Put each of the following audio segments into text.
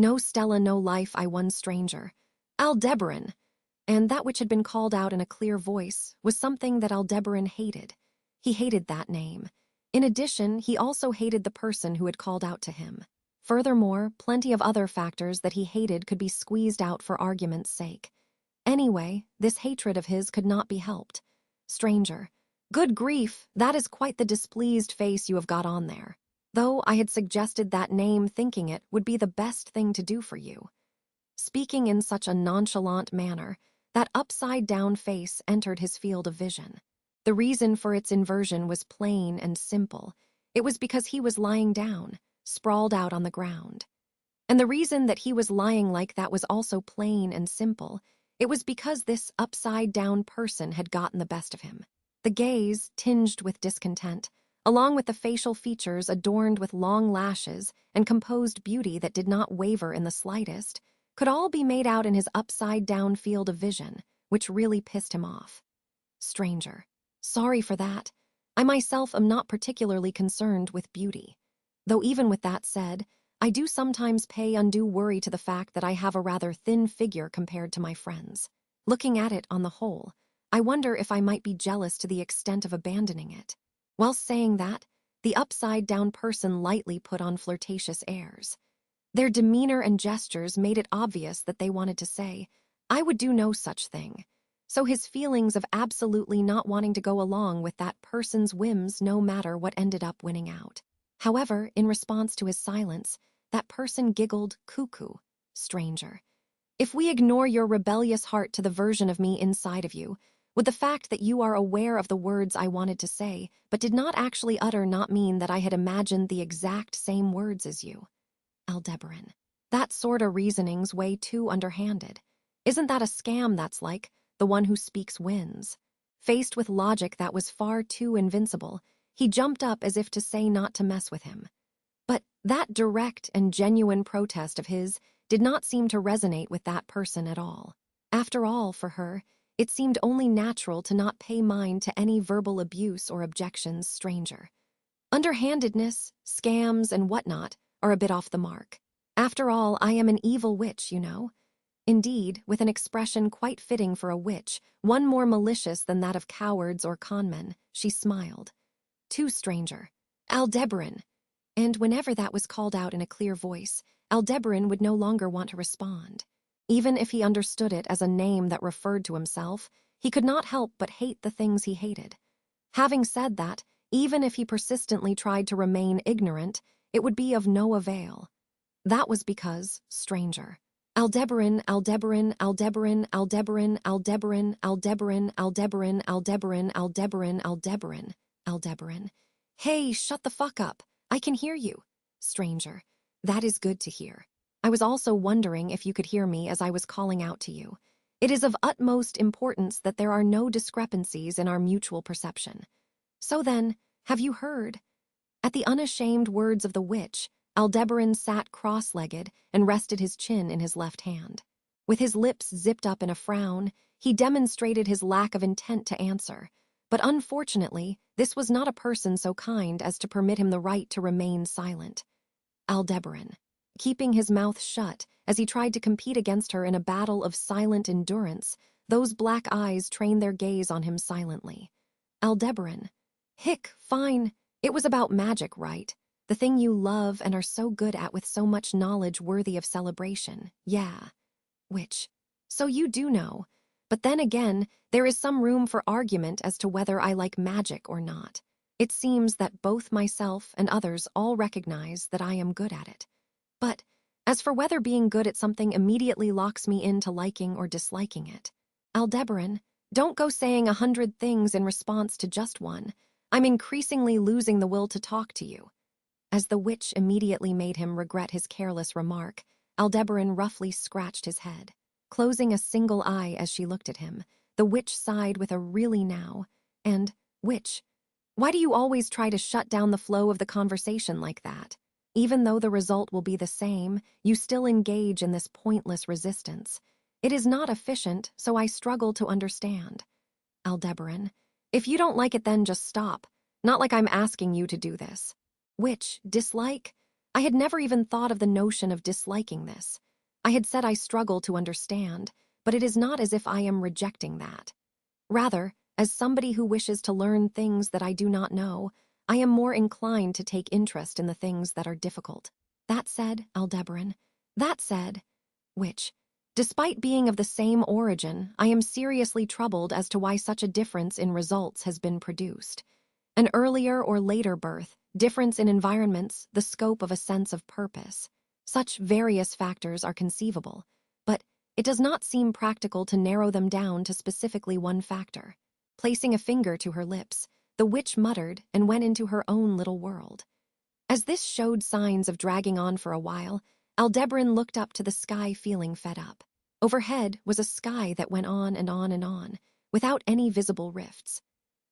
No Stella, no life, I one stranger. Aldebaran. And that which had been called out in a clear voice was something that Aldebaran hated. He hated that name. In addition, he also hated the person who had called out to him. Furthermore, plenty of other factors that he hated could be squeezed out for argument's sake. Anyway, this hatred of his could not be helped. Stranger. Good grief, that is quite the displeased face you have got on there. Though I had suggested that name thinking it would be the best thing to do for you. Speaking in such a nonchalant manner, that upside-down face entered his field of vision. The reason for its inversion was plain and simple. It was because he was lying down, sprawled out on the ground. And the reason that he was lying like that was also plain and simple. It was because this upside-down person had gotten the best of him. The gaze, tinged with discontent, along with the facial features adorned with long lashes and composed beauty that did not waver in the slightest, could all be made out in his upside-down field of vision, which really pissed him off. Stranger. Sorry for that. I myself am not particularly concerned with beauty. Though even with that said, I do sometimes pay undue worry to the fact that I have a rather thin figure compared to my friends. Looking at it on the whole, I wonder if I might be jealous to the extent of abandoning it. While saying that, the upside-down person lightly put on flirtatious airs. Their demeanor and gestures made it obvious that they wanted to say, I would do no such thing. So his feelings of absolutely not wanting to go along with that person's whims no matter what ended up winning out. However, in response to his silence, that person giggled, cuckoo, stranger. If we ignore your rebellious heart to the version of me inside of you, would the fact that you are aware of the words I wanted to say, but did not actually utter not mean that I had imagined the exact same words as you? Aldebaran. That sort of reasoning's way too underhanded. Isn't that a scam that's like, the one who speaks wins? Faced with logic that was far too invincible, he jumped up as if to say not to mess with him. But that direct and genuine protest of his did not seem to resonate with that person at all. After all, for her, it seemed only natural to not pay mind to any verbal abuse or objections stranger. Underhandedness, scams, and whatnot are a bit off the mark. After all, I am an evil witch, you know. Indeed, with an expression quite fitting for a witch, one more malicious than that of cowards or conmen, she smiled. Too stranger. Aldebaran. And whenever that was called out in a clear voice, Aldebaran would no longer want to respond. Even if he understood it as a name that referred to himself, he could not help but hate the things he hated. Having said that, even if he persistently tried to remain ignorant, it would be of no avail. That was because, stranger. Aldebaran, Aldebaran, Aldebaran, Aldebaran, Aldebaran, Aldebaran, Aldebaran, Aldebaran, Aldebaran, Aldebaran, Aldebaran. Hey, shut the fuck up. I can hear you. Stranger. That is good to hear. I was also wondering if you could hear me as I was calling out to you. It is of utmost importance that there are no discrepancies in our mutual perception. So then, have you heard? At the unashamed words of the witch, Aldebaran sat cross-legged and rested his chin in his left hand. With his lips zipped up in a frown, he demonstrated his lack of intent to answer. But unfortunately, this was not a person so kind as to permit him the right to remain silent. Aldebaran, keeping his mouth shut as he tried to compete against her in a battle of silent endurance, those black eyes trained their gaze on him silently. Aldebaran. Hick, fine. It was about magic, right? The thing you love and are so good at with so much knowledge worthy of celebration. Yeah. Which? So you do know. But then again, there is some room for argument as to whether I like magic or not. It seems that both myself and others all recognize that I am good at it. But as for whether being good at something immediately locks me into liking or disliking it, Aldebaran, don't go saying 100 things in response to just one. I'm increasingly losing the will to talk to you. As the witch immediately made him regret his careless remark, Aldebaran roughly scratched his head. Closing a single eye as she looked at him, the witch sighed with a really now, and, witch, why do you always try to shut down the flow of the conversation like that? Even though the result will be the same, you still engage in this pointless resistance. It is not efficient, so I struggle to understand. Aldebaran, if you don't like it then just stop. Not like I'm asking you to do this. Which, dislike? I had never even thought of the notion of disliking this. I had said I struggle to understand, but it is not as if I am rejecting that. Rather, as somebody who wishes to learn things that I do not know, I am more inclined to take interest in the things that are difficult. That said, Aldebaran, that said, which, despite being of the same origin, I am seriously troubled as to why such a difference in results has been produced. An earlier or later birth, difference in environments, the scope of a sense of purpose. Such various factors are conceivable, but it does not seem practical to narrow them down to specifically one factor. Placing a finger to her lips, the witch muttered and went into her own little world. As this showed signs of dragging on for a while, Aldebaran looked up to the sky feeling fed up. Overhead was a sky that went on and on and on, without any visible rifts.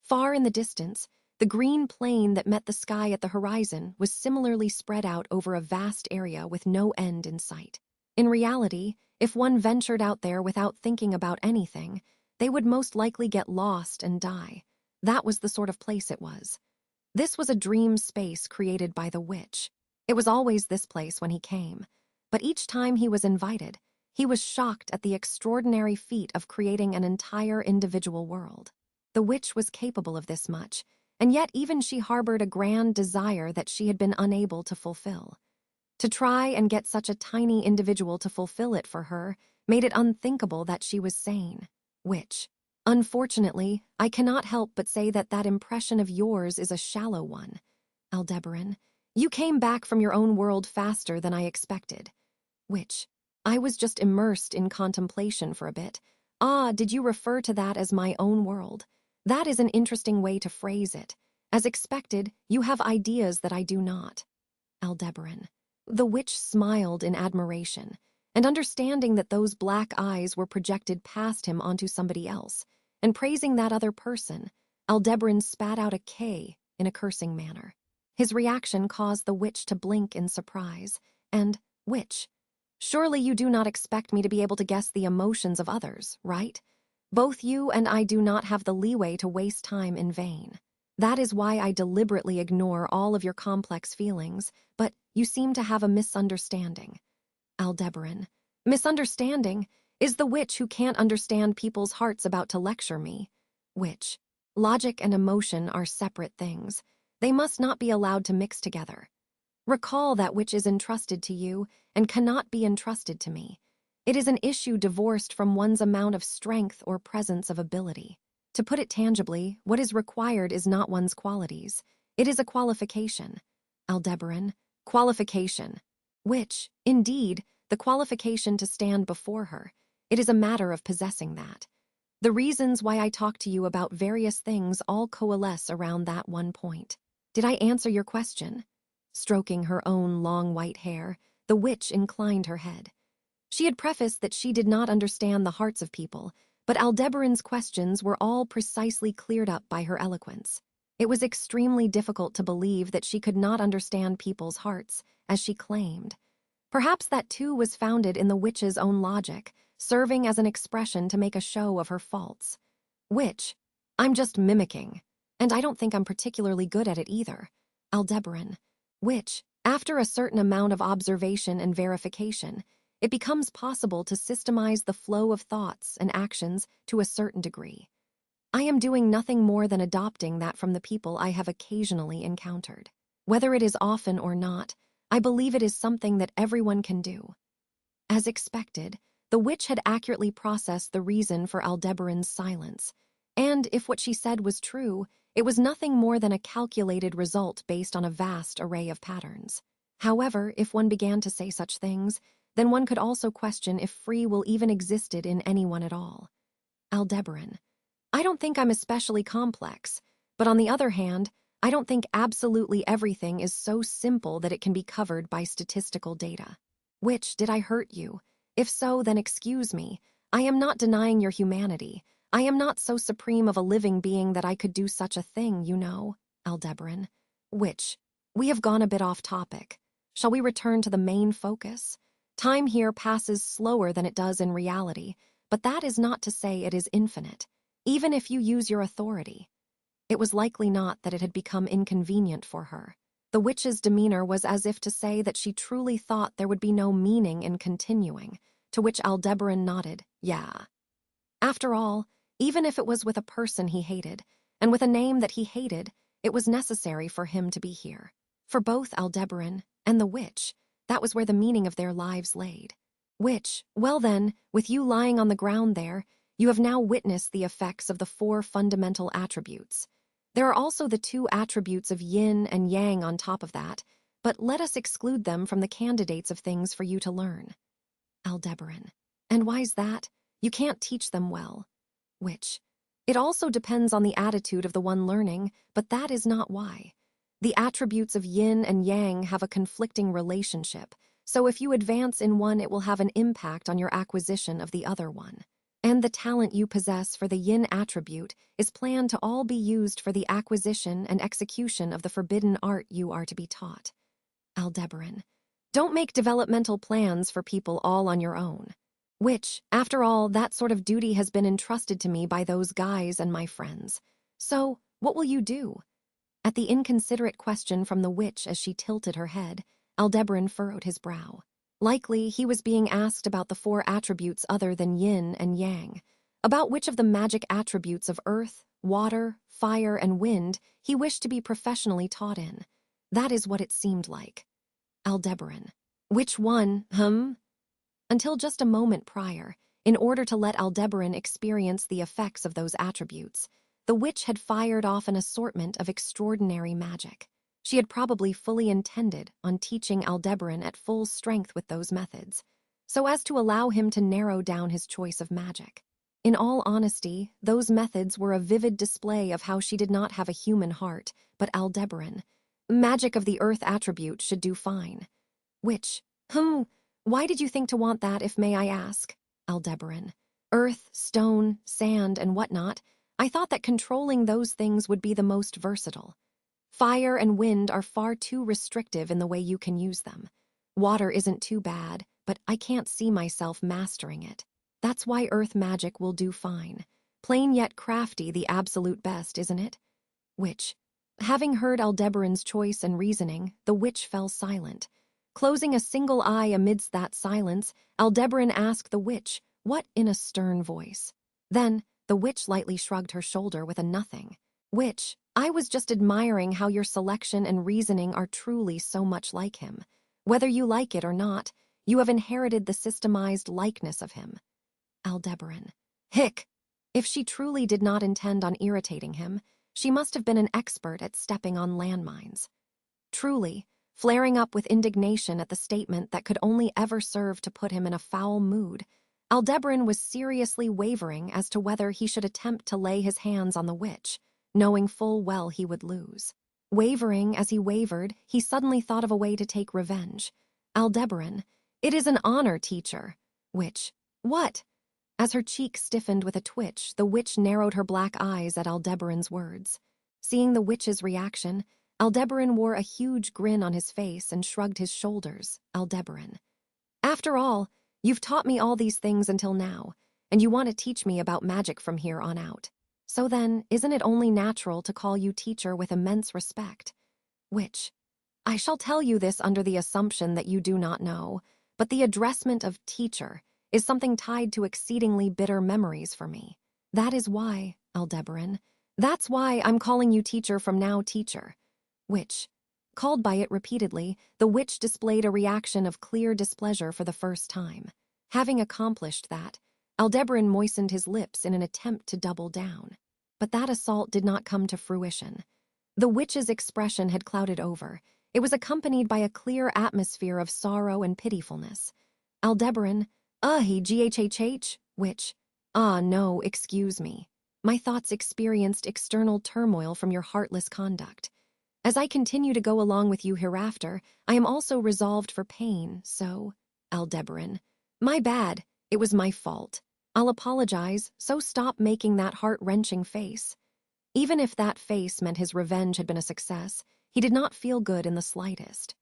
Far in the distance, the green plain that met the sky at the horizon was similarly spread out over a vast area with no end in sight. In reality, if one ventured out there without thinking about anything, they would most likely get lost and die. That was the sort of place it was. This was a dream space created by the witch. It was always this place when he came, but each time he was invited, he was shocked at the extraordinary feat of creating an entire individual world. The witch was capable of this much, and yet even she harbored a grand desire that she had been unable to fulfill. To try and get such a tiny individual to fulfill it for her made it unthinkable that she was sane. Which, unfortunately, I cannot help but say that that impression of yours is a shallow one. Aldebaran, you came back from your own world faster than I expected. Which, I was just immersed in contemplation for a bit. Ah, did you refer to that as my own world? That is an interesting way to phrase it. As expected, you have ideas that I do not. Aldebaran. The witch smiled in admiration, and understanding that those black eyes were projected past him onto somebody else, and praising that other person, Aldebaran spat out a K in a cursing manner. His reaction caused the witch to blink in surprise, and, witch, surely you do not expect me to be able to guess the emotions of others, right? Both you and I do not have the leeway to waste time in vain. That is why I deliberately ignore all of your complex feelings, but you seem to have a misunderstanding. Aldebaran. Misunderstanding is the witch who can't understand people's hearts about to lecture me. Witch. Logic and emotion are separate things. They must not be allowed to mix together. Recall that which is entrusted to you and cannot be entrusted to me. It is an issue divorced from one's amount of strength or presence of ability. To put it tangibly, what is required is not one's qualities. It is a qualification. Aldebaran, qualification. Which, indeed, the qualification to stand before her. It is a matter of possessing that. The reasons why I talk to you about various things all coalesce around that one point. Did I answer your question? Stroking her own long white hair, the witch inclined her head. She had prefaced that she did not understand the hearts of people, but Aldebaran's questions were all precisely cleared up by her eloquence. It was extremely difficult to believe that she could not understand people's hearts, as she claimed. Perhaps that too was founded in the witch's own logic, serving as an expression to make a show of her faults. Which, I'm just mimicking, and I don't think I'm particularly good at it either. Aldebaran. Which, after a certain amount of observation and verification, it becomes possible to systemize the flow of thoughts and actions to a certain degree. I am doing nothing more than adopting that from the people I have occasionally encountered. Whether it is often or not, I believe it is something that everyone can do. As expected, the witch had accurately processed the reason for Aldebaran's silence, and if what she said was true, it was nothing more than a calculated result based on a vast array of patterns. However, if one began to say such things, then one could also question if free will even existed in anyone at all. Aldebaran. I don't think I'm especially complex, but on the other hand, I don't think absolutely everything is so simple that it can be covered by statistical data. Which, did I hurt you? If so, then excuse me. I am not denying your humanity. I am not so supreme of a living being that I could do such a thing, you know, Aldebaran. Which, we have gone a bit off topic. Shall we return to the main focus? Time here passes slower than it does in reality, but that is not to say it is infinite, even if you use your authority. It was likely not that it had become inconvenient for her. The witch's demeanor was as if to say that she truly thought there would be no meaning in continuing, to which Aldebaran nodded, yeah. After all, even if it was with a person he hated, and with a name that he hated, it was necessary for him to be here. For both Aldebaran and the witch, that was where the meaning of their lives laid. Which, well then, with you lying on the ground there, you have now witnessed the effects of the 4 fundamental attributes. There are also the 2 attributes of yin and yang on top of that, but let us exclude them from the candidates of things for you to learn. Aldebaran. And why's that? You can't teach them well. Which? It also depends on the attitude of the one learning, but that is not why. The attributes of yin and yang have a conflicting relationship, so if you advance in one, it will have an impact on your acquisition of the other one. And the talent you possess for the yin attribute is planned to all be used for the acquisition and execution of the forbidden art you are to be taught. Aldebaran. Don't make developmental plans for people all on your own. Which, after all, that sort of duty has been entrusted to me by those guys and my friends. So, what will you do? At the inconsiderate question from the witch as she tilted her head, Aldebaran furrowed his brow. Likely, he was being asked about the 4 attributes other than yin and yang, about which of the magic attributes of earth, water, fire, and wind he wished to be professionally taught in. That is what it seemed like. Aldebaran. Which one, Until just a moment prior, in order to let Aldebaran experience the effects of those attributes, the witch had fired off an assortment of extraordinary magic. She had probably fully intended on teaching Aldebaran at full strength with those methods, so as to allow him to narrow down his choice of magic. In all honesty, those methods were a vivid display of how she did not have a human heart, but Aldebaran. Magic of the earth attribute should do fine. Which, why did you think to want that, if may I ask? Aldebaran. Earth, stone, sand, and whatnot, I thought that controlling those things would be the most versatile. Fire and wind are far too restrictive in the way you can use them. Water isn't too bad, but I can't see myself mastering it. That's why earth magic will do fine. Plain yet crafty, the absolute best, isn't it? Which, having heard Aldebaran's choice and reasoning, the witch fell silent. Closing a single eye amidst that silence, Aldebaran asked the witch, what in a stern voice. Then, the witch lightly shrugged her shoulder with a nothing. Which, I was just admiring how your selection and reasoning are truly so much like him. Whether you like it or not, you have inherited the systemized likeness of him. Aldebaran. Hick! If she truly did not intend on irritating him, she must have been an expert at stepping on landmines. Truly, flaring up with indignation at the statement that could only ever serve to put him in a foul mood, Aldebaran was seriously wavering as to whether he should attempt to lay his hands on the witch, knowing full well he would lose. Wavering as he wavered, he suddenly thought of a way to take revenge. Aldebaran, it is an honor, teacher. Which, what? As her cheek stiffened with a twitch, the witch narrowed her black eyes at Aldebaran's words. Seeing the witch's reaction, Aldebaran wore a huge grin on his face and shrugged his shoulders. Aldebaran. After all, you've taught me all these things until now, and you want to teach me about magic from here on out. So then, isn't it only natural to call you teacher with immense respect? Which, I shall tell you this under the assumption that you do not know, but the addressment of teacher is something tied to exceedingly bitter memories for me. That is why, Aldebaran, that's why I'm calling you teacher from now, teacher. Which, called by it repeatedly, the witch displayed a reaction of clear displeasure for the first time. Having accomplished that, Aldebaran moistened his lips in an attempt to double down. But that assault did not come to fruition. The witch's expression had clouded over. It was accompanied by a clear atmosphere of sorrow and pitifulness. Aldebaran, GHHH, which, no, excuse me. My thoughts experienced external turmoil from your heartless conduct. As I continue to go along with you hereafter, I am also resolved for pain, so, Aldebaran, my bad, it was my fault. I'll apologize, so stop making that heart-wrenching face. Even if that face meant his revenge had been a success, he did not feel good in the slightest.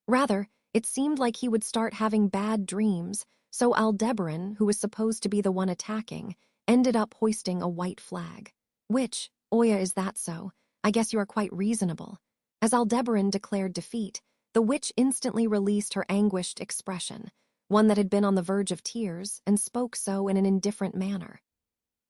Rather, it seemed like he would start having bad dreams, so Aldebaran, who was supposed to be the one attacking, ended up hoisting a white flag. Which, Oya, is that so? I guess you are quite reasonable. As Aldebaran declared defeat, the witch instantly released her anguished expression, one that had been on the verge of tears, and spoke so in an indifferent manner.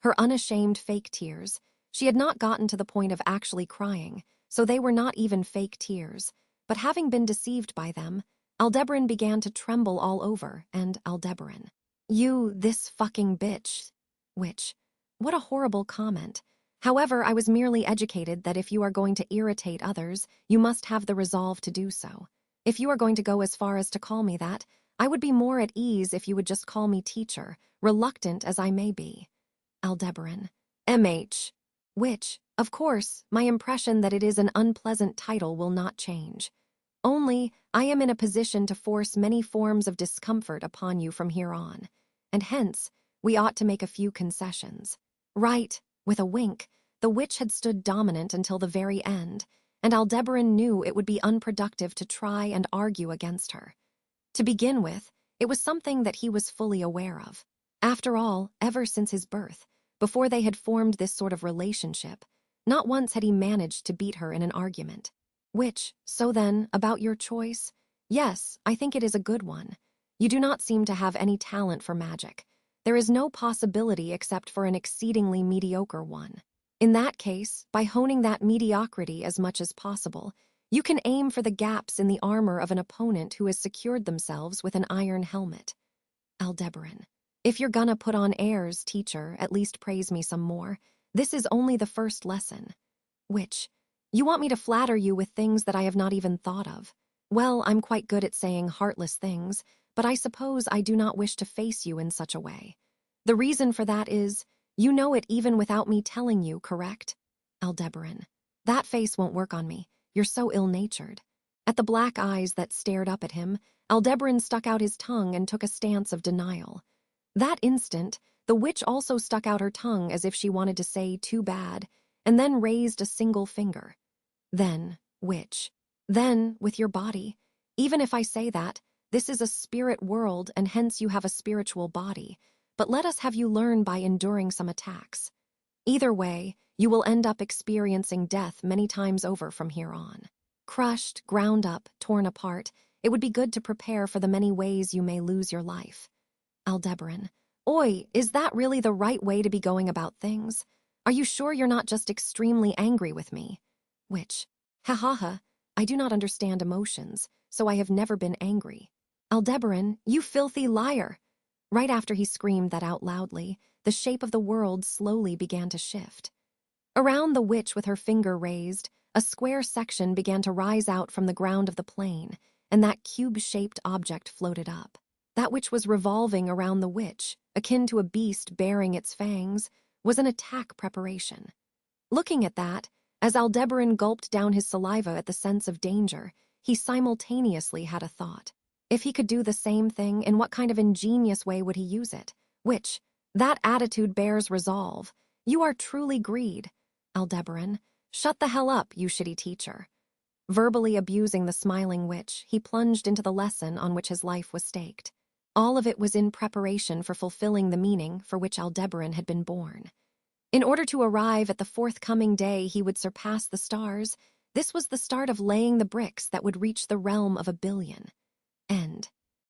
Her unashamed fake tears. She had not gotten to the point of actually crying, so they were not even fake tears, but having been deceived by them, Aldebaran began to tremble all over, and Aldebaran. You, this fucking bitch. Which, what a horrible comment. However, I was merely educated that if you are going to irritate others, you must have the resolve to do so. If you are going to go as far as to call me that, I would be more at ease if you would just call me teacher, reluctant as I may be. Aldebaran. MH. Which, of course, my impression that it is an unpleasant title will not change. Only, I am in a position to force many forms of discomfort upon you from here on, and hence, we ought to make a few concessions. Right, with a wink, the witch had stood dominant until the very end, and Aldebaran knew it would be unproductive to try and argue against her. To begin with, it was something that he was fully aware of. After all, ever since his birth, before they had formed this sort of relationship, not once had he managed to beat her in an argument. Which, so then, about your choice? Yes, I think it is a good one. You do not seem to have any talent for magic. There is no possibility except for an exceedingly mediocre one. In that case, by honing that mediocrity as much as possible, you can aim for the gaps in the armor of an opponent who has secured themselves with an iron helmet. Aldebaran. If you're gonna put on airs, teacher, at least praise me some more. This is only the first lesson. Which, you want me to flatter you with things that I have not even thought of. Well, I'm quite good at saying heartless things, but I suppose I do not wish to face you in such a way. The reason for that is, you know it even without me telling you, correct? Aldebaran. That face won't work on me. You're so ill-natured. At the black eyes that stared up at him, Aldebaran stuck out his tongue and took a stance of denial. That instant, the witch also stuck out her tongue as if she wanted to say too bad, and then raised a single finger. Then, witch. Then, with your body. Even if I say that, this is a spirit world and hence you have a spiritual body, but let us have you learn by enduring some attacks. Either way, you will end up experiencing death many times over from here on. Crushed, ground up, torn apart, it would be good to prepare for the many ways you may lose your life. Aldebaran. Oi, is that really the right way to be going about things? Are you sure you're not just extremely angry with me? Which, ha ha ha, I do not understand emotions, so I have never been angry. Aldebaran, you filthy liar! Right after he screamed that out loudly, the shape of the world slowly began to shift. Around the witch with her finger raised, a square section began to rise out from the ground of the plain, and that cube-shaped object floated up. That which was revolving around the witch, akin to a beast baring its fangs, was an attack preparation. Looking at that, as Aldebaran gulped down his saliva at the sense of danger, he simultaneously had a thought. If he could do the same thing, in what kind of ingenious way would he use it? Which, that attitude bears resolve. You are truly greed. Aldebaran, shut the hell up, you shitty teacher. Verbally abusing the smiling witch, he plunged into the lesson on which his life was staked. All of it was in preparation for fulfilling the meaning for which Aldebaran had been born. In order to arrive at the forthcoming day he would surpass the stars, this was the start of laying the bricks that would reach the realm of 1 billion. End.